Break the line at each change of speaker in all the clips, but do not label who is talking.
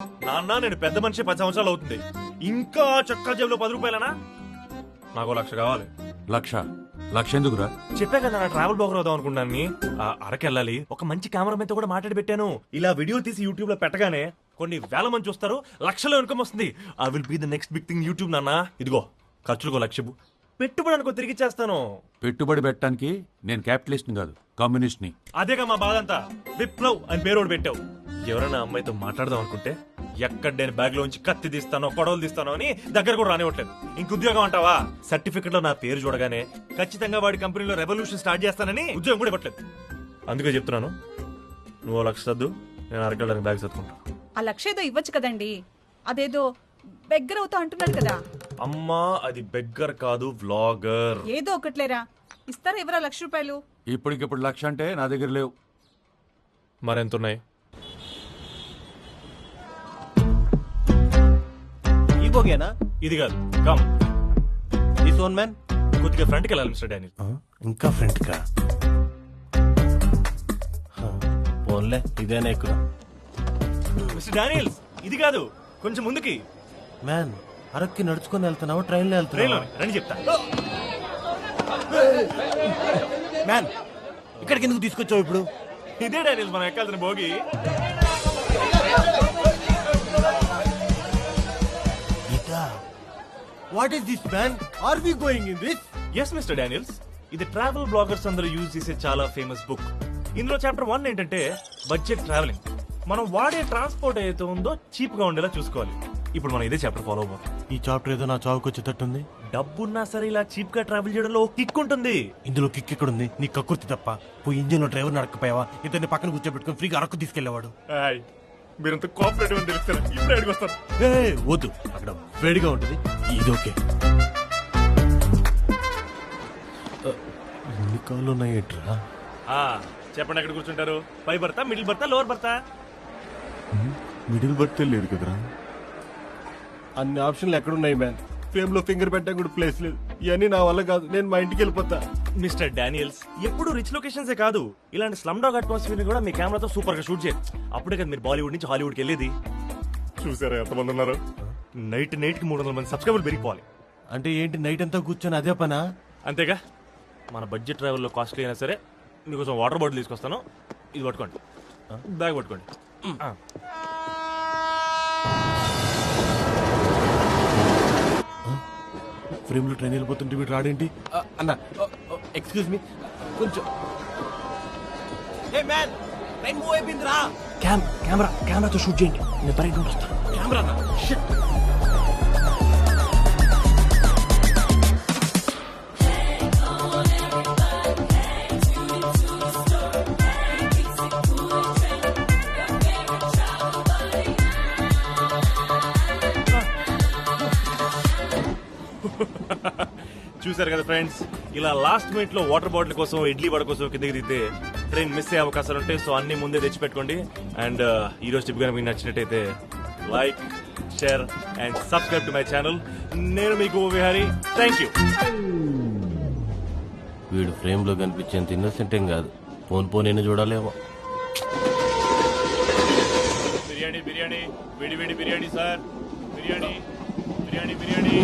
నాన్న నేను పెద్ద మనిషి 10 సంవత్సరాలు అవుతుంది, ఇంకా చక్కా జేబులో 10 రూపాయలనా? నాకు 1,00,000 కావాలి.
లక్ష ఎందుకురా?
చెప్పా కదా నా ట్రావెల్ బ్లాగర్ అవుదాం అనుకున్నాను. అరకెళ్ళాలి, ఒక మంచి కెమెరామెన్ తో కూడా మాట్లాడి పెట్టాను. ఇలా వీడియో తీసి యూట్యూబ్ లో పెట్టగానే కొన్ని వేల మంది చూస్తారు, లక్షల ఇన్కమ్ వస్తుంది. I will be the next big thing YouTube నాన్న. ఇదిగో ఖర్చులకు 1,00,000, పెట్టుబడి అనుకో తిరిగి చేస్తాను.
పెట్టుబడి పెట్టడానికి నేను క్యాపిటలిస్ట్ కాదు, కమ్యూనిస్ట్ ని.
అదేగా మా బాధ అంతా. విప్లవ్ అని పేరు పెట్టావు. ఎవరైనా అమ్మాయితో మాట్లాడదాం అనుకుంటే ఎక్కడ నేను బ్యాగ్ లోంచి కత్తి తీస్తానో కొడవలు తీస్తానో అని దగ్గర కూడా రానివ్వట్లేదు. ఇంక ఉద్యోగం అంటావా? సర్టిఫికెట్ లో నా పేరు చూడగానే ఖచ్చితంగా వాడి కంపెనీలో రెవల్యూషన్ స్టార్ట్ చేస్తానని ఉద్యోగం కూడా ఇవ్వట్లేదు. అందుకే చెప్తున్నాను, నువ్వు 1,00,000 సర్దు, నేను అరకెళ్ళడానికి బ్యాగ్ సర్దుకుంటా.
ఆ 1,00,000 ఏదో ఇవ్వచ్చు కదండి, అదేదో బెగ్గర అవుతా అంటున్నాడు కదా.
అమ్మా అది బెగ్గర్ కాదు, వ్లాగర్.
ఏదో ఒకట్లేరా, ఇస్తారా ఇవ్వరా 1,00,000 రూపాయలు?
ఇప్పటికిప్పుడు 1,00,000 అంటే నా దగ్గర లేవు.
మరెంతున్నాయి?
ఈ బోగేనా?
ఇది కాదు, కమ్
దిస్ వన్ మ్యాన్.
కొద్దిగా ఫ్రంట్కి వెళ్ళాలి మిస్టర్ డానియల్.
ఇంకా ఫ్రంట్ కా? పోన్లే, ఇదేనా ఎక్కువ.
మిస్టర్ డానియల్స్ ఇది కాదు, కొంచెం ముందుకి.
మ్యాన్, అరక్కి నడుచుకొని వెళ్తున్నావు, ట్రైన్లో వెళ్తున్నావు?
రండి చెప్తా.
మ్యాన్, ఇక్కడికి ఎందుకు తీసుకొచ్చావు ఇప్పుడు?
ఇదే డానియల్స్ మనం ఎక్కాల్సిన భోగి.
What is this man? Are we going in this?
Yes mister Daniels, ఇది ట్రావెల్ బ్లాగర్స్ అందరూ యూజ్ చేసే చాలా ఫేమస్ బుక్. ఇందులో చాప్టర్ 1 ఏంటంటే బడ్జెట్ ట్రావెలింగ్. మనం వాడే ట్రాన్స్పోర్ట్ ఏదైతే ఉందో చీప్ గా ఉండేలా చూసుకోవాలి. ఇప్పుడు మనం ఇదే చాప్టర్ ఫాలో అవ్వాలి.
ఈ చాప్టర్ ఏదో నా చావుకు వచ్చేటట్టుంది.
డబ్బున్నా సరే ఇలా చీప్ గా ట్రావెల్ చేయడంలో కిక్ ఉంటుంది.
ఇందులో కిక్ ఎక్కడుంది? నీ కక్కుర్తి తప్ప. పోయి ఇంజిన్ లో డ్రైవర్ నడకపోయావా? ఇతన్ని పక్కన కూర్చోబెట్టుకుని ఫ్రీగా అరకు తీసుకెళ్లేవాడు.
మీరంత కోఆపరేటివ్ అని తెలుస్తారు, ఇప్పుడు అడిగి వస్తారు.
వద్దు, అక్కడ వేడిగా ఉంటుంది. ఇది ఓకే. ఎన్ని కాళ్ళు ఉన్నాయేట్రా?
చెప్పండి, ఎక్కడ కూర్చుంటారు? పై బర్తా, మిడిల్ బర్తా, లోవర్ బర్తా?
మిడిల్ బర్త్ లేదు కదరా. అన్ని ఆప్షన్లు ఎక్కడున్నాయి మ్యాన్? ఫ్రేమ్ లో ఫింగర్ పెట్టడానికి కూడా ప్లేస్ లేదు. ఇవన్నీ నా వల్ల కాదు, నేను మా ఇంటికి వెళ్ళిపోతా.
మిస్టర్ డానియల్స్, ఎప్పుడు రిచ్ లొకేషన్స్ కాదు, ఇలాంటి స్లమ్ డాగ్ అట్మాస్ఫియర్ ని కూడా మీ కెమెరాతో సూపర్ గా షూట్ చేయండి. అప్పుడే కదా మీరు బాలీవుడ్ నుంచి హాలీవుడ్ కి వెళ్ళేది. చూసారా ఎంతమంది ఉన్నారు? నైట్ కి 300 మంది సబ్స్క్రైబర్లు పెరిగిపోవాలి.
అంటే ఏంటి, నైట్ అంతా కూర్చొని అదే పనా?
అంతేగా. మన బడ్జెట్ ట్రావెల్లో కాస్ట్లీ అయినా సరే మీకోసం వాటర్ బాటిల్ తీసుకొస్తాను, ఇది పట్టుకోండి, బ్యాగ్ పట్టుకోండి.
ఫ్రేమ్ లో ట్రైన్ వెళ్ళిపోతుంటే వీడు రాడేంటి? అన్న, ఎక్స్క్యూజ్ మీ, కొంచెం. కెమెరాతో షూట్ చేయండి, నేను పైకి వస్తాను. కెమెరా
చూసారు కదా ఫ్రెండ్స్, ఇలా లాస్ట్ మినిట్ లో వాటర్ బాటిల్ కోసం, ఇడ్లీ వడ కోసం కిందకి దిగితే ట్రైన్ మిస్ అయ్యే అవకాశాలు ఉంటాయి. సో అన్ని ముందే తెచ్చి పెట్టుకోండి. అండ్ ఈ రోజు టిప్ గా మీకు నచ్చినట్టయితే like, share and subscribe to my channel. నేను మీకు విహారీ, థ్యాంక్ యూ.
వీడు ఫ్రేమ్ లో కనిపించేంత ఇన్నోసెంట్ ఏం కాదు. పోనీ చూడాలేమో.
బిర్యానీ బిర్యానీ, వేడి వేడి biryani sir. Biryani biryani biryani.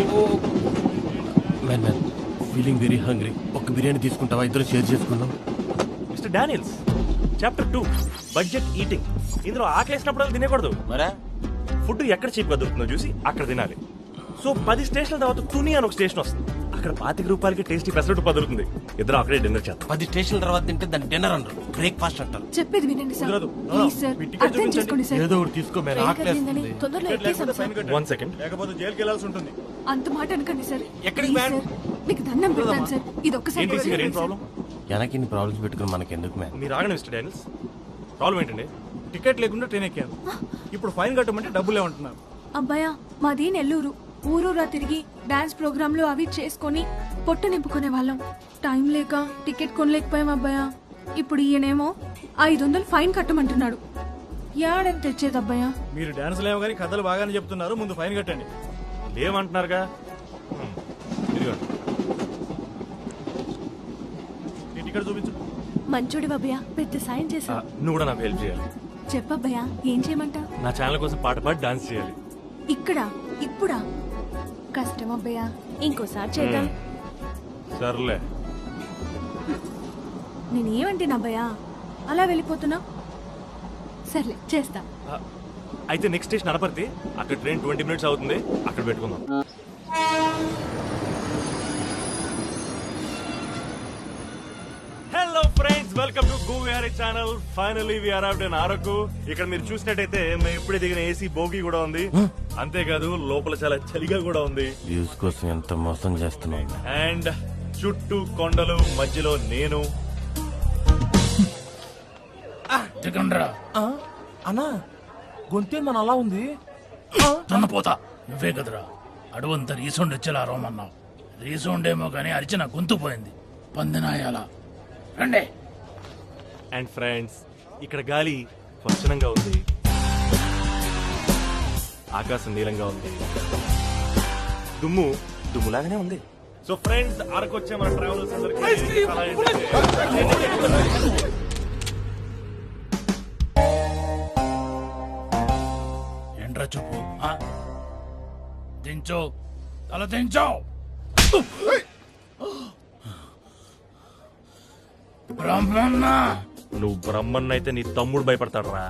Man, feeling very hungry. ఒక బిర్యానీ తీసుకుంటావా? ఇద్దరు షేర్ చేసుకుందాం.
Mister Daniels, chapter 2 budget eating. ఇందులో ఆకలేసినప్పుడు తినకూడదు.
మరా
ఫుడ్ ఎక్కడ చీప్ గా దొరుకుతుందో చూసి అక్కడ తినాలి. సో 10 స్టేషన్ల తర్వాత తుని అని ఒక స్టేషన్ వస్తుంది. అక్కడ 25 రూపాయలకి టేస్టీ పెసరట్టు పదులుతుంది. ఇద్దరు అక్కడే డిన్నర్ చేద్దాం.
10 స్టేషన్ల తర్వాత తింటే దాన్ని డిన్నర్ అంటారు, బ్రేక్ఫాస్ట్ అంటారు.
చెప్పేది వినండి సార్,
కుదరదు.
ప్లీజ్ సార్, అర్థం చేసుకోండి సార్.
ఏదో ఒకటి తీసుకో, మీరు ఆకలేస్తుంది.
తొందరలో ఎక్కేసాం సార్.
1 సెకండ్, లేకపోతే జైలుకి వెళ్ళాల్సి ఉంటుంది.
అంత మాట అనకండి సార్.
ఎక్కడికి
ప్లీజ్
మ్యామ్?
సార్, మీకు దండం పెడతాను సార్. ఇది ఒక్కసారి
ఏంటి ఏం ప్రాబ్లం?
వెనక్కి ఇన్ని ప్రాబ్లమ్స్ పెట్టుకుని మనకెందుకు మ్యాన్?
మీరు ఆగండి మిస్టర్ డానియల్స్. ప్రాబ్లం ఏంటండి?
టికెట్ లేకుండా ట్రైన్ ఎక్కాను, ఇప్పుడు ఫైన్ కట్టమంటే డబ్బులే ఉంటున్నారు.
అబ్బాయా, మాది నెల్లూరు. ఊరూరా తిరిగి డాన్స్ ప్రోగ్రాంలు అవి చేసుకొని పొట్ట నింపుకునే వాళ్ళం. టైం లేక టికెట్ కొనలేకపోయాం అబ్బాయా. ఇప్పుడు ఈయనేమో 500 ఫైన్ కట్టమంటున్నాడు. యాడని తెచ్చేది అబ్బాయా?
మీరు డాన్స్ లేవు కానీ కథలు బాగానే చెప్తున్నారు, ముందు ఫైన్ కట్టండి.
లేవంటున్నారుగా.
నీ టికెట్ చూపించు.
మంచోడి బాబయ్య, పెద్ద సాయం చేశా.
నువ్వు కూడా నాకు హెల్ప్ చేయాలి.
చెప్పబ్బయ్యా ఏం చేయమంటావు?
నా ఛానల్ కోసం పాట పాడి డాన్స్ చేయాలి.
ఇక్కడ ఇప్పుడా? కష్టం అబ్బయ్యా, ఇంకోసారి చేద్దాం.
సర్లే.
నేనేమంటేనబ్బయ్యా అలా వెళ్ళిపోతున్నా? సర్లే చేస్తా.
అయితే నెక్స్ట్ స్టేషన్ అనపర్తి. అక్కడ ట్రైన్ 20 minutes అవుతుంది, అక్కడ పెట్టుకుందాం. Hello friends, welcome to go Vihari channel. Finally we arrived in Araku. ఇక్కడ మీరు చూసినట్టయితే మేము ఇప్పుడే దిగిన ఏసీ బోగి కూడా ఉంది. అంతేకాదు లోపల చాలా చలిగా కూడా ఉంది.
వ్యూస్ కోసం ఎంత మోసం చేస్తున్నావు.
అండ్ చుట్టూ కొండలు, మధ్యలో నేను.
అన్నా గొంతే మన అలా ఉంది.
దున్నపోతా నువ్వే కదరా అడవంతా రీసౌండ్ వచ్చేలా అరవమన్నావు. రీసౌండ్ ఏమో కానీ అరిచిన గొంతు పోయింది. పందినాయాల రండే.
అండ్ ఫ్రెండ్స్, ఇక్కడ గాలి స్వచ్ఛంగా ఉంది, ఆకాశం నీలంగా ఉంది, దుమ్ములాగానే ఉంది. సో ఫ్రెండ్స్, అరకు వచ్చే మన ట్రావెలర్స్ అందరికీ చాలా
ఎండ్రా చూపు. దించో, తల దించో. బ్రహ్మన్న,
నువ్వు బ్రహ్మన్ అయితే నీ తమ్ముడు భయపడతాడురా.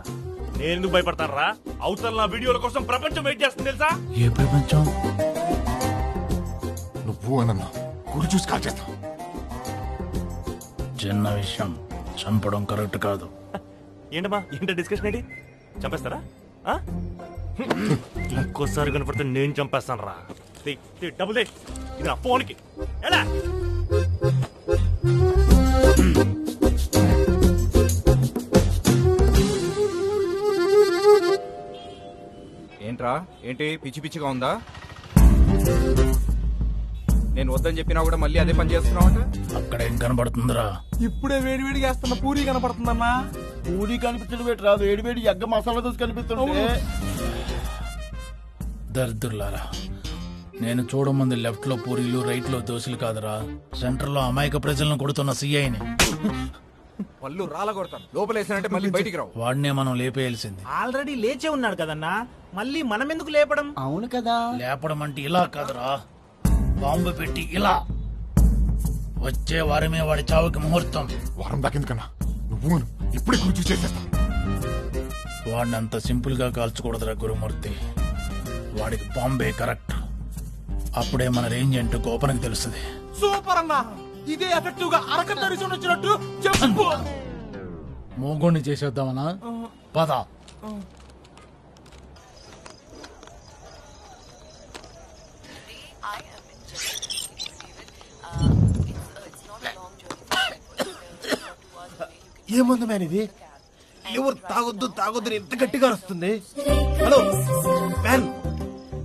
నేను ఎందుకు భయపడతాడురా? అవతల నా వీడియోల కోసం ప్రపంచం వెయిట్ చేస్తుంది తెలుసా?
ఏ ప్రపంచం?
నువ్వు అనన్నా గురి చూసి కాల్ చేస్తావు.
చిన్న విషయం, చంపడం కరెక్ట్ కాదు.
ఏంటమ్మా, ఏంటో డిస్కషన్ ఏంటి? చంపేస్తారా? ఆ? ఇంకోసారి కనపడితే నేను చంపేస్తాను రా. డబుల్ దే, ఇది నా ఫోన్కి. ఎలా?
ఏంట్రా ఏంటి పిచ్చి పిచ్చిగా ఉందా? నేను వద్దని చెప్పినా కూడా మళ్ళీ అదే పని చేస్తున్నావు.
అక్కడ ఏం కనబడుతుందిరా?
ఇప్పుడే వేడి వేడి చేస్తున్న పూరి కనపడుతుందన్నా.
పూరి కనిపించడం పెట్టి రాదు, వేడి వేడి ఎగ్గ మసాలా దోశ కనిపిస్తుంది.
దరిద్రులారా, నేను చూడమంది లెఫ్ట్ లో పూరీలు, రైట్ లో దోశలు కాదురా, సెంటర్ లో అమాయక ప్రజలను కొడుతున్న సిఐని.
పళ్ళు రాల కొడతాను, లోపలేసానంటే మళ్ళీ బయటికి రావు.
వాడినే మనం లేపేయాల్సింది.
ఆల్రెడీ లేచే ఉన్నాడు కదన్నా, మళ్ళీ మనం ఎందుకు లేపడం?
అవును కదా.
లేపడం అంటే ఇలా కాదురా, బాంబు పెట్టి ఇలా. వచ్చే వారమే వాడి చావుకి ముహూర్తం.
వారం దాకెందుకన్నా నువ్వు ఇప్పుడే గురి చూసి చేసేస్తా.
వాడిని అంత సింపుల్ గా కాల్చకూడదురా గురుమూర్తి. వాడికి బాంబే కరెక్ట్. అప్పుడే మన రేంజ్ ఏంటో గోపనకి తెలుస్తుంది.
సూపర్ అన్నా, ఇదే ఎఫెక్టివ్ గా అరకట్ట రిసౌండ్ వచ్చినట్టు చెప్పు.
మోగోణ్ణి చేసేద్దామనా? పద.
ఏముంది మ్యాన్ ఇది? ఎవరు తాగొద్దు తాగొద్దు ఎంత గట్టిగా వస్తుంది. హలో మ్యాన్,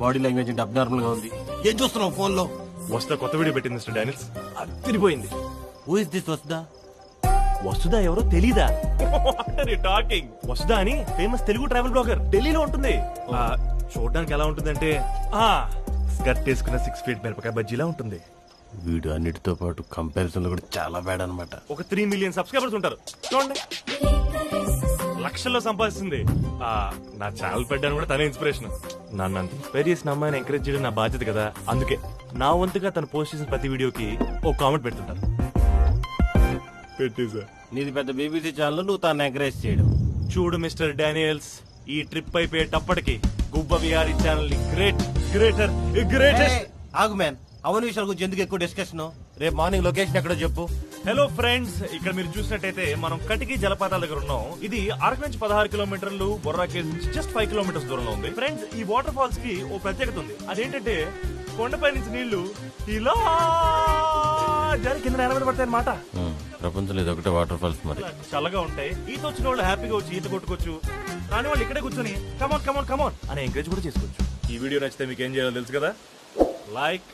బాడీ లాంగ్వేజ్ అంటే అబ్నార్మల్ గా ఉంది. ఏం చూస్తున్నావు ఫోన్ లో?
వస్తా కొత్త వీడియో పెట్టింది మిస్టర్ డానిల్స్, తిరిగిపోయింది.
హూ ఇస్ దిస్ వస్తుందా?
వసుదా ఎవరో తెలీదా? టాకింగ్ వసుదా అని ఫేమస్ తెలుగు ట్రావెల్ బ్లాగర్, ఢిల్లీలో ఉంటుంది. చూడడానికి ఎలా ఉంటుందంటే స్కర్ట్ వేసుకున్న 6 feet మిరపకాయ బజ్జీలా ఉంటుంది.
వీడు అన్నిటితో పాటు కంపారిజన్ లో కూడా చాలా బ్యాడ్ అనమాట.
ఒక 3 million సబ్స్క్రైబర్స్ ఉంటారు. చూడండి, లక్షల్లో సంపాదిస్తుంది. నా ఛానల్ పెట్టడానికి కూడా తనే ఇన్స్పిరేషన్. నన్ను అంత ఇన్స్పైర్ చేసిన అమ్మాయిని ఎంకరేజ్ చేయడం నా బాధ్యత కదా. అందుకే నా వంతుగా తను పోస్ట్ చేసిన ప్రతి వీడియోకి ఓ కామెంట్ పెడుతుంటారు. పెట్టేసా.
నీది పెద్ద బీబీసీ ఛానల్, నువ్వు తాను ఎంకరేజ్ చేయడం.
చూడు మిస్టర్ డానియల్స్, ఈ ట్రిప్ అయిపోయేటప్పటికి గుబ్బ విహారీ ఛానల్ గ్రేటెస్ట్.
ఆగు మ్యాన్, అవని విషయాల గురించి ఎందుకు ఎక్కువ డిస్కషన్? రేపు మార్నింగ్ లొకేషన్ ఎక్కడో చెప్పు.
హలో ఫ్రెండ్స్, ఇక్కడ మీరు చూసినట్టయితే మనం కటికి జలపాతాల దగ్గర ఉన్నాం. ఇది అరకు నుంచి 16 kilometers, బొర్రా కేవ్స్ నుంచి జస్ట్ 5 kilometers దూరంలో ఉంది. ఫ్రెండ్స్, ఈ వాటర్ ఫాల్స్ కి ఓ ప్రత్యేకత ఉంది. అదేంటంటే కొండపై నుంచి నీళ్లు ఇలా జారి కింద నిలబడి పడతాయి అన్నమాట.
ప్రపంచంలో ఇది ఒకటే వాటర్ ఫాల్స్ మరి.
చల్లగా ఉంటాయి. ఈత వచ్చిన వాళ్ళు హ్యాపీగా వచ్చి ఈత కొట్టుకోవచ్చు. రాని వాళ్ళు ఇక్కడే కూర్చొని కమాన్ కమాన్ కమాన్ అని ఎంకరేజ్ కూడా చేసుకోవచ్చు. ఈ వీడియో నచ్చితే మీకు ఏం చేయాలో తెలుసు కదా. Like,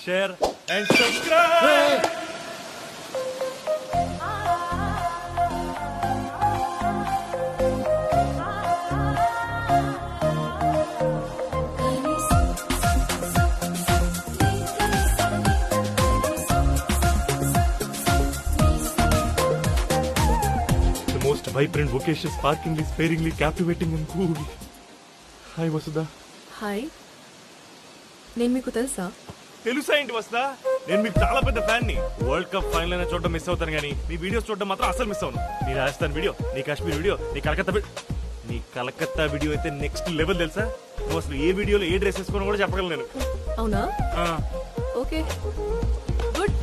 share and subscribe. Vibrant vocation sparklingly sparingly captivating and cool. Hi Vasudha.
Hi, నేను మీకు తెలుసా?
తెలుసా ఏంటి వస్తా? నేను మీకు చాలా పెద్ద ఫ్యాన్ ని. వరల్డ్ కప్ ఫైనల్ అయినా చూడడం మిస్ అవుతాను కానీ మీ వీడియోస్ చూడడం మాత్రం అసలు మిస్ అవును. నీ రాజస్థాన్ వీడియో, నీ కాశ్మీర్ వీడియో, నీ కలకత్తా వీడియో అయితే నెక్స్ట్ లెవెల్ తెలుసా? నువ్వు అసలు ఏ వీడియోలో ఏ డ్రెస్ వేసుకోని కూడా చెప్పగలను నేను.
అవునా? Okay, good.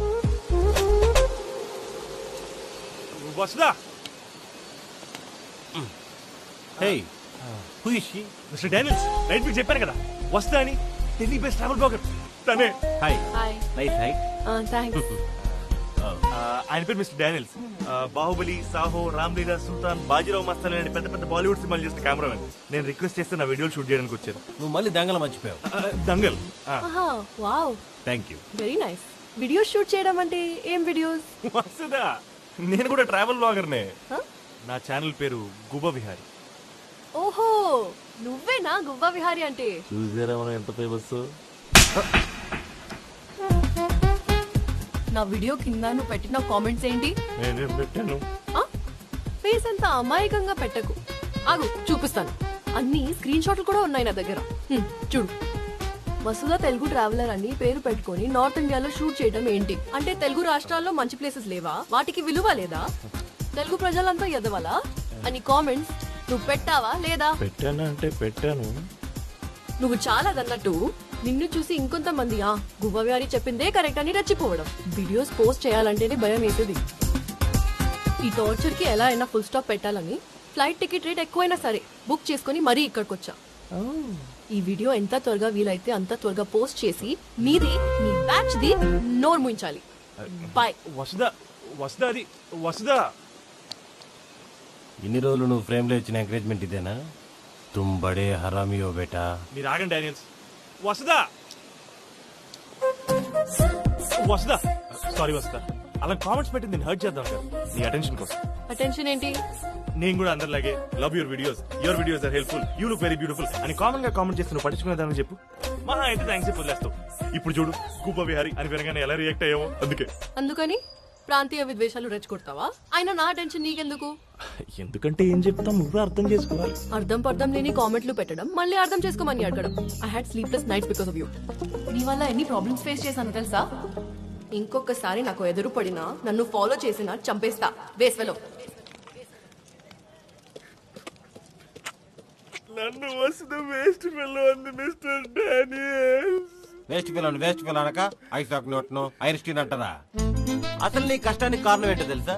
Vasudha.
Hey, who is she?
Mister Daniels, right మీకు చెప్పాను కదా వస్తా అని. ఢిల్లీ బెస్ట్ ట్రావెల్ బ్లాగర్ తనే.
Hi,
hi.
Nice high.
Thanks.
ఆయన పేరు మిస్టర్ డానియల్స్. బాహుబలి, సాహో, రామ్లీలా, సుల్తాన్, బాజీరావు మస్తాన్ అనే పెద్ద పెద్ద బాలీవుడ్ సినిమాలు చేసిన కెమెరామెన్. నేను రిక్వెస్ట్ చేస్తే నా వీడియోలు షూట్ చేయడానికి వచ్చాను.
నువ్వు మళ్ళీ దంగల మర్చిపోయావు.
Dangal.
Wow,
thank you.
Very nice. Videos shoot చేయడం అంటే ఏం వీడియోస్?
వస్తుందా? నేను కూడా ట్రావెల్ బ్లాగర్నే.
Huh?
నా ఛానల్ పేరు గుబా విహారీ.
ఓహో, నువ్వేనా గువ్వా విహారీ అంటే?
చూసారా మనం ఎంత ఫేమస్?
నా వీడియో కింద నువ్వు పెట్టిన కామెంట్స్ ఏంటి?
నేనేం పెట్టాను?
ఫేస్ అంత అమాయకంగా పెట్టకు. ఆగు, చూపిస్తాను. అన్ని స్క్రీన్ షాట్లు కూడా ఉన్నాయి నా దగ్గర. చూడు. వసుదా తెలుగు ట్రావెలర్ అని పేరు పెట్టుకొని నార్త్ ఇండియాలో షూట్ చేయడం ఏంటి? అంటే తెలుగు రాష్ట్రాల్లో మంచి ప్లేసెస్ లేవా? వాటికి విలువ లేదా? తెలుగు ప్రజలంతా ఎదవాలా అని కామెంట్స్ నువ్వు పెట్టావా లేదా?
పెట్టానా అంటే పెట్టాను.
నువ్వు చాలా దన్నట్టు నిన్ను చూసి ఇంకొంతమంది గువ్వ వ్యారి చెప్పిందే కరెక్ట్ అని రెచ్చిపోవడం. వీడియోస్ పోస్ట్ చేయాలంటేనే భయం వేసేది. ఈ టార్చర్ కి ఎలా అయినా ఫుల్ స్టాప్ పెట్టాలని ఫ్లైట్ టికెట్ రేట్ ఎక్కువైనా సరే బుక్ చేసుకుని మరీ ఇక్కడికి వచ్చా. ఈ వీడియో ఎంత త్వరగా వీలైతే అంత త్వరగా పోస్ట్ చేసి మీది, మీ బ్యాచ్ ది నోరు ముయించాలి. బాయ్.
వసుదా, వసుదా, అది వసుదా.
ఇన్ని రోజులు నువ్వు ఫ్రేమ్ లో ఇచ్చిన ఎంకరేజ్మెంట్ ఇదేనా? తుమ్ బడే హరామియో బేటా.
మీరు ఆగండి డానియల్స్. వసుదా, వసుదా, సారీ వసుదా. అలా కామెంట్స్ పెట్టి నేను హర్ట్ చేద్దాం కదా నీ అటెన్షన్ కోసం.
అటెన్షన్ ఏంటి?
నేను కూడా అందరిలాగే love your videos are helpful, you look very beautiful అని కామన్ గా కామెంట్ చేసి నువ్వు పట్టించుకునేదాన్ని చెప్పు. మహా అయితే థ్యాంక్స్ చెప్పి వదిలేస్తావు. ఇప్పుడు చూడు, గుబ్బ విహారీ అని వినగానే ఎలా రియాక్ట్ అయ్యావో.
అందుకని ప్రాంతీయ విద్వేషాలు రెచ్చగొడతావా? అయినా నా టెన్షన్ నీకెందుకు?
ఎందుకంటే ఏం చెప్తాం నువ్వే అర్థం చేసుకోవాలి.
అర్థం పర్థం లేని కామెంట్లు పెట్టడం, మళ్ళీ అర్థం చేసుకోమని అడగడం. I had sleepless nights because of you. నీ వల్ల ఎన్ని ప్రాబ్లమ్స్ ఫేస్ చేశాను తెలుసా? ఇంకొకసారి నాకు ఎదురు పడినా, నన్ను ఫాలో చేసినా చంపేస్తా. వేస్వెలో
నన్ను వస్తుంది వేస్ట్ ఫెలో అంది మిస్టర్ డానియల్స్.
వేస్ట్ పిల్లలు అనక ఐసాక్ నోట్ను ఐరిస్టీన్ అంటారా? అసలు నీ కష్టానికి కారణం ఏంటో తెలుసా?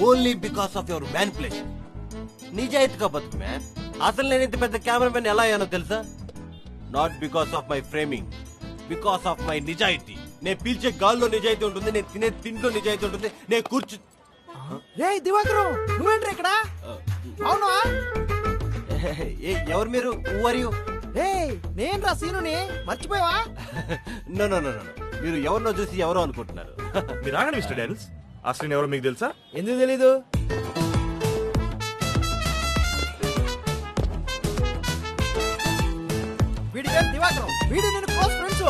Only because of your manipulation. నిజాయితీగా బతుకు మ్యాన్. అసలు నేను ఇంత పెద్ద కెమెరామెన్ ఎలా అయ్యానో తెలుసా? Not because of my framing, because of my నిజాయితీ. నేను పీల్చే గాల్లో నిజాయితీ ఉంటుంది, నేను తినే తిండిలో నిజాయితీ ఉంటుంది, నేను కూర్చు.
రే దివాకరు, నువ్వేంట్రా ఇక్కడ? అవునా?
ఎవరు మీరు?
నేను రా సీనుని, మర్చిపోయావా?
నో నో నో నో, మీరు ఎవరినో చూసి ఎవరో అనుకుంటున్నారు.
మీరు ఆగండి మిస్టర్ డానియల్స్. అసలు ఎవరో మీకు తెలుసా?
ఎందుకు తెలీదు? వీడి పేరు దివాకరం, వీడి నేను క్లోజ్ ఫ్రెండ్స్.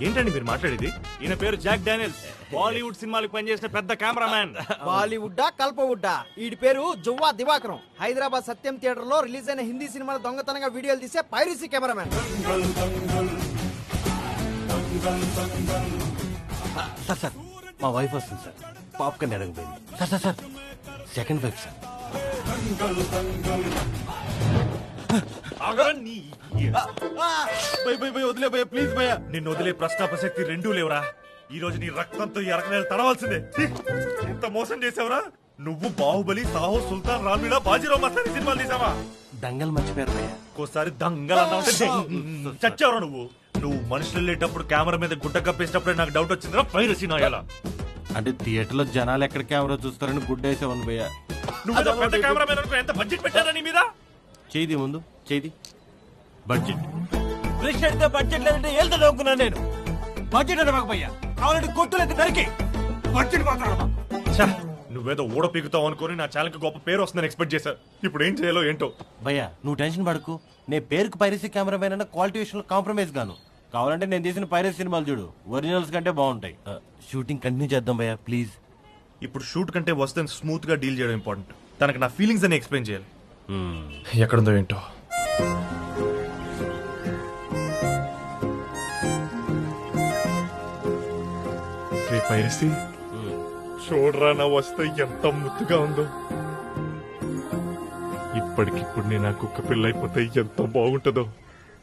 ఏంటండి మీరు మాట్లాడేది? ఈయన పేరు జాక్ డానియల్స్, బాలీవుడ్ సినిమాలకు పనిచేసిన పెద్ద కెమెరామ్యాన్.
బాలీవుడ్డా కల్పవుడ్డా, వీడి పేరు జువ్వా దివాకరం. హైదరాబాద్ సత్యం థియేటర్ లో రిలీజ్ అయిన హిందీ సినిమాల దొంగతనంగా వీడియోలు తీసే పైరసీ కెమెరామ్యాన్.
సార్ సార్, మా వైఫ్ వస్తుంది సార్. పాప్కార్న్ అడగపోయింది. Sir sir sir, second wife sir. వదిలే భయ, ప్లీజ్ భయ.
నిన్ను వదిలే ప్రశ్న ప్రసక్తి రెండూ లేవురా. ఈ రోజు నీ రక్తంతో ఈ అరకనేలు తడవాల్సిందే. ఎంత మోసం చేసావురా నువ్వు. బాహుబలి, సాహో, సుల్తాన్, రామ్లీలా, బాజీరావు మస్తాని సినిమాలు తీసావా?
దంగల్ మర్చిపోయారు భయ.
ఒక్కోసారి దంగల్ అన్నావంటే చచ్చావురా నువ్వు. నువ్వు మనుషులు వెళ్ళేటప్పుడు కెమెరా మీద గుడ్డ కప్పేసినప్పుడే నాకు డౌట్ వచ్చిందిరా పైరసీ నాయాల.
అంటే థియేటర్ లో జనాలు ఎక్కడ కెమెరా చూస్తారని గుడ్ వేసేవాళ్ళు భయ.
నువ్వు పెద్ద కెమెరా మీద ఎంత బడ్జెట్ పెట్టారా నీ మీద?
చేయి ముందు, చేయి. బడ్జెట్ ప్రెసిడెంట్ బడ్జెట్ లేదంటే వెళ్తా నవ్వుకున్నాను నేను. బడ్జెట్ అంటే మాకు భయ్యా కావాలంటే కొట్టులైతే నరికి బడ్జెట్ మాట్లాడమా.
నువ్వేదో ఊడ పీకుతావు అనుకుని నా ఛానల్ కి గొప్ప పేరు వస్తుందని ఎక్స్పెక్ట్ చేశా. ఇప్పుడు ఏం చేయాలో ఏంటో.
భయ్యా నువ్వు టెన్షన్ పడకు. నేను పేరుకు పైరసీ కెమెరామెన్ అన్న క్వాలిటీ విషయంలో కాంప్రమైజ్ గాను. కావాలంటే నేను తీసిన పైరసీ సినిమాలు చూడు, ఒరిజినల్స్ కంటే బాగుంటాయి. షూటింగ్ కంటిన్యూ చేద్దాం భయ్యా ప్లీజ్.
ఇప్పుడు షూట్ కంటే వస్తే స్మూత్ గా డీల్ చేయడం ఇంపార్టెంట్. తనకి నా ఫీలింగ్స్ అని ఎక్స్ప్లెయిన్ చేయాలి. ఎక్కడుందో ఏంటో. పైరసీ చూడరా నా వస్తే ఎంత ముద్దుగా ఉందో. ఇప్పటికిప్పుడు నేను ఆ కుక్క పిల్ల అయిపోతే ఎంత బాగుంటుందో.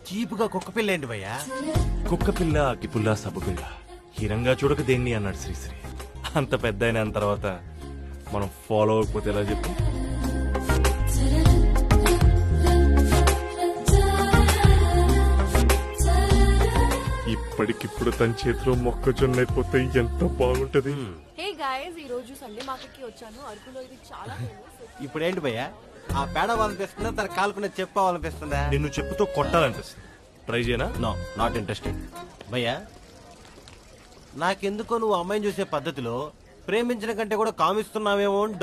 చీపుగా కుక్క పిల్ల ఏంటి భయ్యా?
కుక్క పిల్ల అగ్గిపుల్ల సబ్బు పిల్ల హీరంగా చూడక దేన్ని అన్నాడు శ్రీశ్రీ. అంత పెద్ద అయిన తర్వాత మనం ఫాలో అవ్వకపోతే ఎలా చెప్పు. ఇప్పటికిప్పుడు తన చేతిలో మొక్కజొన్న అయిపోతే ఎంత బాగుంటది.
హే గాయ్స్, ఈ రోజు సండే మార్కెట్ కి వచ్చాను. అరకులో ఇది చాలా ఫేమస్.
ఇప్పుడు ఏంటి భయ్యా? ఆ పేడ అనిపిస్తుందా, తన కాలుకునే చెప్పాలనిపిస్తుందా?
నిన్ను చెప్పుతో కొట్టాలనిపిస్తుంది. ట్రై చేయనా?
No, not interesting. భయ్యా, నాకెందుకో నువ్వు అమ్మాయిని చూసే పద్ధతిలో ప్రేమించిన కంటే కూడా కామిస్తున్నావేమో అని